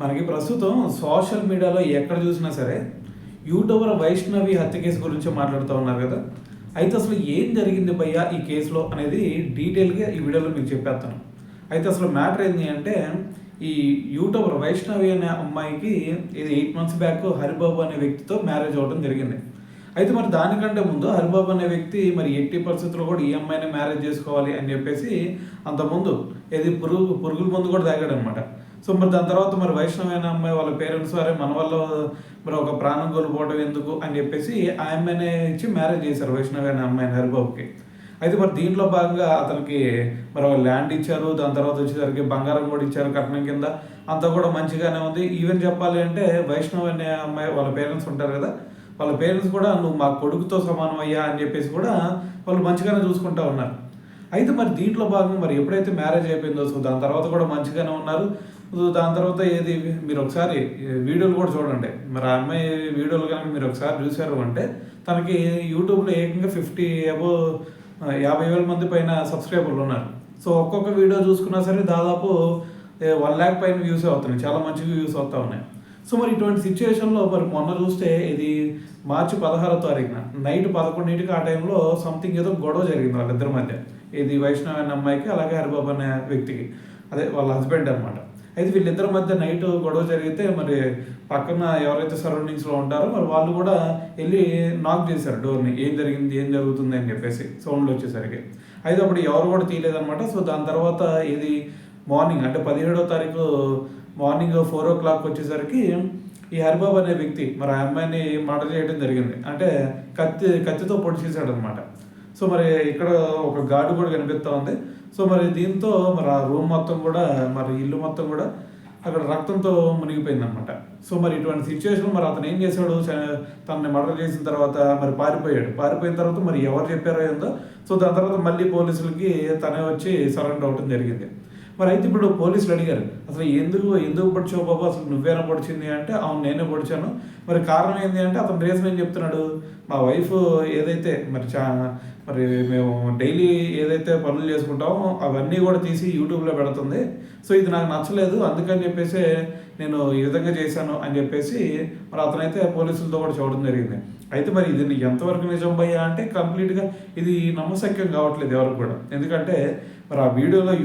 మనకి ప్రస్తుతం సోషల్ మీడియాలో ఎక్కడ చూసినా సరే యూట్యూబర్ వైష్ణవి హత్య కేసు గురించి మాట్లాడుతూ ఉన్నారు కదా. అయితే అసలు ఏం జరిగింది భయ్యా ఈ కేసులో అనేది డీటెయిల్గా ఈ వీడియోలో మీకు చెప్పేస్తాను. అయితే అసలు మ్యాటర్ ఏంటి అంటే, ఈ యూట్యూబర్ వైష్ణవి అనే అమ్మాయికి ఇది 8 months బ్యాక్ హరిబాబు అనే వ్యక్తితో మ్యారేజ్ అవ్వడం జరిగింది. అయితే మరి దానికంటే ముందు హరిబాబు అనే వ్యక్తి మరి ఎట్టి పరిస్థితుల్లో కూడా ఈ అమ్మాయిని మ్యారేజ్ చేసుకోవాలి అని చెప్పేసి అంతకుముందు పురుగుల మందు కూడా తాగాడు అనమాట. సో మరి దాని తర్వాత మరి వైష్ణవి అనే అమ్మాయి వాళ్ళ పేరెంట్స్ వారే మన వల్ల మరి ఒక ప్రాణం కోల్పోవడం ఎందుకు అని చెప్పేసి ఆ అమ్మాయిని ఇచ్చి మ్యారేజ్ చేశారు వైష్ణవి అనే అమ్మాయిని హరిబాబుకి. అయితే మరి దీంట్లో భాగంగా అతనికి మరి ల్యాండ్ ఇచ్చారు, దాని తర్వాత వచ్చేసరికి బంగారం కూడా ఇచ్చారు కట్నం కింద. అంతా కూడా మంచిగానే ఉంది. ఈవెన్ చెప్పాలి అంటే వైష్ణవి అనే అమ్మాయి వాళ్ళ పేరెంట్స్ ఉంటారు కదా, వాళ్ళ పేరెంట్స్ కూడా నువ్వు మా కొడుకుతో సమానం అయ్యా అని చెప్పేసి కూడా వాళ్ళు మంచిగానే చూసుకుంటూ ఉన్నారు. అయితే మరి దీంట్లో భాగంగా మరి ఎప్పుడైతే మ్యారేజ్ అయిపోయిందో సో దాని తర్వాత కూడా మంచిగానే ఉన్నారు. దాని తర్వాత ఏది మీరు ఒకసారి వీడియోలు కూడా చూడండి. మరి ఆ అమ్మాయి వీడియోలు కనుక మీరు ఒకసారి చూసారు అంటే తనకి యూట్యూబ్లో ఏకంగా 50,000 మంది పైన సబ్స్క్రైబర్లు ఉన్నారు. సో ఒక్కొక్క వీడియో చూసుకున్నా సరే దాదాపు 1 lakh పైన వ్యూస్ అవుతున్నాయి, చాలా మంచి వ్యూస్ అవుతా ఉన్నాయి. సో మరి ఇటువంటి సిచ్యువేషన్లో మరి మొన్న చూస్తే ఇది March 16వ తారీఖున నైట్ 11ంటికి ఆ టైంలో సంథింగ్ ఏదో గొడవ జరిగింది వాళ్ళిద్దరి మధ్య. ఇది వైష్ణవి అనే అమ్మాయికి అలాగే హరిబాబు అనే వ్యక్తికి, అదే వాళ్ళ హస్బెండ్ అనమాట. అయితే వీళ్ళిద్దరి మధ్య నైట్ గొడవ జరిగితే మరి పక్కన ఎవరైతే సరౌండింగ్స్లో ఉంటారో మరి వాళ్ళు కూడా వెళ్ళి నాక్ చేశారు డోర్ని, ఏం జరిగింది ఏం జరుగుతుంది అని చెప్పేసి సౌండ్లు వచ్చేసరికి. అయితే అప్పుడు ఎవరు కూడా తీయలేదన్నమాట. సో దాని తర్వాత ఇది మార్నింగ్ అంటే 17వ తారీఖు మార్నింగ్ 4 o'clock వచ్చేసరికి ఈ హరిబాబు అనే వ్యక్తి మరి ఆ అమ్మాయిని మర్డర్ చేయడం జరిగింది. అంటే కత్తితో పొడి చేశాడు అనమాట. సో మరి ఇక్కడ ఒక గార్డు కూడా కనిపిస్తూ ఉంది. సో మరి దీంతో మరి ఆ రూమ్ మొత్తం కూడా మరి ఇల్లు మొత్తం కూడా అక్కడ రక్తంతో మునిగిపోయింది అనమాట. సో మరి ఇటువంటి సిచ్యువేషన్ మరి అతను ఏం చేశాడు, తనని మర్డర్ చేసిన తర్వాత మరి పారిపోయిన తర్వాత మరి ఎవరు చెప్పారో ఏందో. సో దాని తర్వాత మళ్ళీ పోలీసులకి తనే వచ్చి సరెండర్ అవ్వడం జరిగింది. మరి అయితే ఇప్పుడు పోలీసులు అడిగారు, అసలు ఎందుకు పొడిచావు బాబు, అసలు నువ్వేనా పొడిచింది అంటే అవును నేనే పొడిచాను. మరి కారణం ఏంటి అంటే అతను రీజన్ ఏం చెప్తున్నాడు, మా వైఫ్ ఏదైతే మరి మేము డైలీ ఏదైతే పనులు చేసుకుంటామో అవన్నీ కూడా తీసి యూట్యూబ్లో పెడుతుంది. సో ఇది నాకు నచ్చలేదు, అందుకని చెప్పేసి నేను ఈ విధంగా చేశాను అని చెప్పేసి మరి అతనైతే పోలీసులతో కూడా చూడడం జరిగింది. అయితే మరి ఇది ఎంతవరకు నిజం భయ్యా అంటే కంప్లీట్గా ఇది నమ్మశక్యం కావట్లేదు ఎవరికి కూడా. ఎందుకంటే మరి ఆ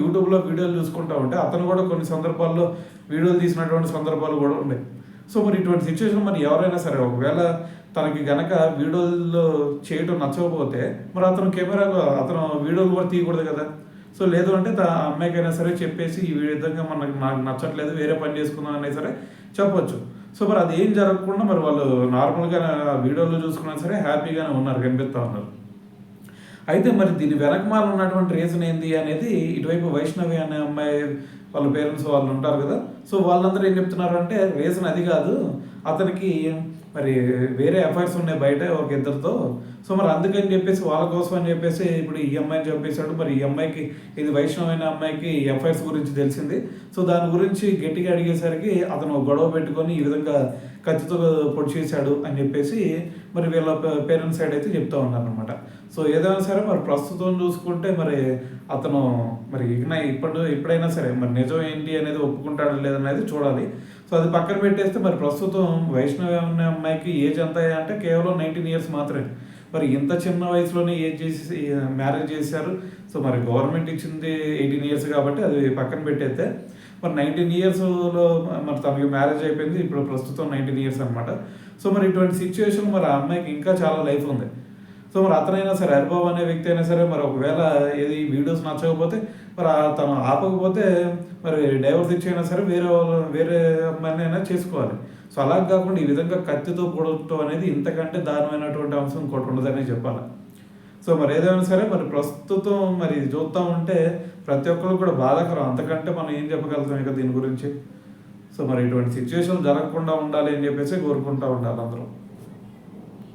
యూట్యూబ్లో వీడియోలు చూసుకుంటా ఉంటే అతను కూడా కొన్ని సందర్భాల్లో వీడియోలు తీసినటువంటి సందర్భాలు కూడా ఉన్నాయి. సో మరి ఇటువంటి సిచ్యువేషన్ మరి ఎవరైనా సరే ఒకవేళ తనకి గనక వీడియోల్లో చేయడం నచ్చకపోతే మరి అతను వీడియోలు కూడా తీయకూడదు కదా. సో లేదు అంటే అమ్మాయికైనా సరే చెప్పేసి ఈ విధంగా నాకు నచ్చట్లేదు, వేరే పని చేసుకుందాం అయినా సరే చెప్పొచ్చు. సో మరి అది ఏం జరగకుండా మరి వాళ్ళు నార్మల్గా వీడియోలో చూసుకున్నా సరే హ్యాపీగానే ఉన్నారు, కనిపిస్తూ ఉన్నారు. అయితే మరి దీని వెనకమాల ఉన్నటువంటి రీజన్ ఏంది అనేది ఇటువైపు వైష్ణవి అనే అమ్మాయి వాళ్ళ పేరెంట్స్ వాళ్ళు ఉంటారు కదా. సో వాళ్ళందరూ ఏం చెప్తున్నారు అంటే రీజన్ అది కాదు, అతనికి మరి వేరే అఫైర్స్ ఉన్నాయి బయట ఒక ఇద్దరితో. సో మరి అందుకని చెప్పేసి వాళ్ళ కోసం అని చెప్పేసి ఇప్పుడు ఈ అమ్మాయిని చంపేశాడు. మరి ఈ అమ్మాయికి, ఇది వైష్ణవైన అమ్మాయికి అఫైర్స్ గురించి తెలిసింది. సో దాని గురించి గట్టిగా అడిగేసరికి అతను గొడవ పెట్టుకొని ఈ విధంగా కత్తితో పొడి చేశాడు అని చెప్పేసి మరి వీళ్ళ పేరెంట్స్ సైడ్ అయితే చెప్తా ఉన్నారనమాట. సో ఏదైనా సరే మరి ప్రస్తుతం చూసుకుంటే మరి అతను మరి ఇప్పుడైనా సరే మరి నిజం ఏంటి అనేది ఒప్పుకుంటాడో లేదనేది చూడాలి. సో అది పక్కన పెట్టేస్తే మరి ప్రస్తుతం వైష్ణవి అనే అమ్మాయికి ఏజ్ ఎంత అంటే కేవలం 19 years మాత్రమే. మరి ఇంత చిన్న వయసులోనే ఏజ్ చేసి మ్యారేజ్ చేశారు. సో మరి గవర్నమెంట్ ఇచ్చింది 18 years కాబట్టి అది పక్కన పెట్టేస్తే మరి 19 yearsలో మరి తనకి మ్యారేజ్ అయిపోయింది. ఇప్పుడు ప్రస్తుతం 19 years అనమాట. సో మరి ఇటువంటి సిచ్యువేషన్ మరి ఆ అమ్మాయికి ఇంకా చాలా లైఫ్ ఉంది. సో మరి అతనైనా సరే హరిబాబు అనే వ్యక్తి అయినా సరే మరి ఒకవేళ ఏది వీడియోస్ నచ్చకపోతే మరి తను ఆపకపోతే మరి డైవర్స్ ఇచ్చైనా సరే వేరే అమ్మాయిని అయినా చేసుకోవాలి. సో అలా కాకుండా ఈ విధంగా కత్తితో పొడవటం అనేది ఇంతకంటే దారుణమైనటువంటి అంశం ఇంకోటి ఉండదనే చెప్పాలి. సో మరి ఏదైనా సరే మరి ప్రస్తుతం మరి చూస్తూ ఉంటే ప్రతి ఒక్కరు కూడా బాధాకరం, అంతకంటే మనం ఏం చెప్పగలుగుతాం ఇక దీని గురించి. సో మరి ఇటువంటి సిచ్యువేషన్ జరగకుండా ఉండాలి అని చెప్పేసి కోరుకుంటూ ఉండాలి అందరూ.